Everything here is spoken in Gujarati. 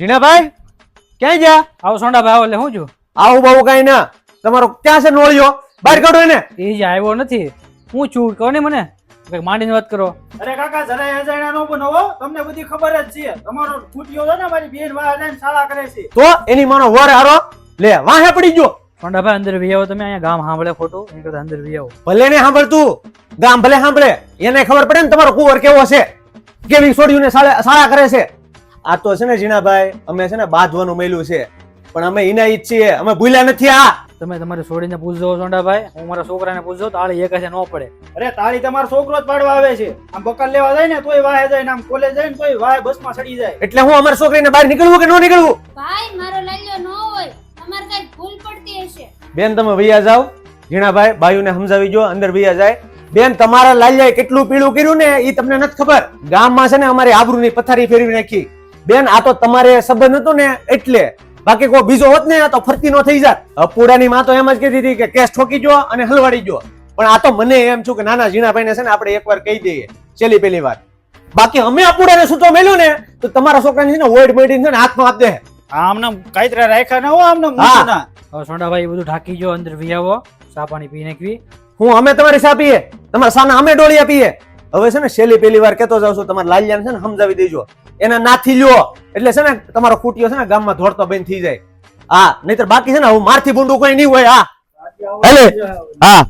જીણાભાઈ ક્યાં ગયા? આવો સોંડાભાઈ આવો એટલે હું છું આવું બાવું કઈ ના. તમારો ક્યાં છે નોળિયો? બહાર કાઢો એને. એ જ આવ્યો નથી. હું છું કહો ને મને કંઈક માંડીને વાત કરો. અરે કાકા જરાય અજાણ્યા નો બનાવો, તમને બધી ખબર જ છે. તમારો ફૂટિયો છે ને મારી બેન વાહ જઈને શાળા કરે છે. તો એની માનો વર હારો લે વાહે પડી ગયો. સોંડાભાઈ અંદર વી આવો તમે, અહીંયા ગામ સાંભળે ખોટું એની કરતા અંદર વી આવો. ભલે ને સાંભળતું, ગામ ભલે સાંભળે, એને ખબર પડે ને તમારો કુંવર કેવો છે, કેવી છોડીઓને શાળા કરે છે. આ તો છે ને જીણાભાઈ, અમે છે ને બાંધવાનું મેલું છે, પણ અમે એના ઈ જ છીએ, અમે ભૂલ્યા નથી. આ તમે તમારી છોડીને પૂછજો સોંડાભાઈ, હું મારા છોકરાને પૂછજો તાળી એક હશે ન પડે. અરે તાળી તમારો છોકરો જ પાડવા આવે છે. આમ બકલ લેવા જાય ને તોય વાહે જાય, ને આમ કોલેજ જાય ને તોય વાહે બસમાં ચડી જાય. એટલે હું અમારી છોકરીને બહાર નીકળવું કે ન નીકળવું? ભાઈ મારો લાલ્યો ન હોય, તમારે કઈ ભૂલ પડતી હશે. બેન તમે વૈયા જાવ. જીણાભાઈ બાયુને સમજાવી જો, અંદર વૈયા જાય. બેન તમારા લાલ્યાએ કેટલું પીળું કર્યું ને એ તમને નથી ખબર. ગામમાં છે ને અમારી આબરૂની પથારી ફેરવી નાખી. બેન આ તો તમારે સંબંધ હતો ને એટલે, બાકી કોઈ બીજો હોત ને તો ફરતી નો થઈ જાત. અપુડાની માં તો એમ જ કીધી હતી કે કેસ ઠોકી જો અને હલવાડી જો, પણ આ તો મને એમ છું કે નાના જીણાભાઈને છે ને આપણે એકવાર કહી દઈએ છેલ્લી પહેલી વાર. બાકી અમે અપુડાને સૂતો મેલ્યું ને તો તમારા છોકરાને છે ને વોઈડ મેડિન છે ને હાથમાં આપ દે. આમને કાયતરા રાખ્યા ન હો, આમને હા. મૂકના. હવે સોંડાભાઈ એ બધું ઢાંકી જો, અંદર વી આવો, ચા પાણી પી નાખવી. હું અમે તમારી સા પીએ, તમારા સાના અમે ડોળિયા પીએ. હવે છે ને છેલ્લી પહેલી વાર કહેતો જાવ છું, તમારા લાલ્યાને છે ને સમજાવી દેજો, એના નાથી લ્યો એટલે છે ને તમારો ખૂટિયો છે ને ગામમાં દોડતો બંધ થઈ જાય. હા, નહીતર બાકી છે ને હું મારથી બુંડું કોઈ નહીં હોય. હા, આવો. હા.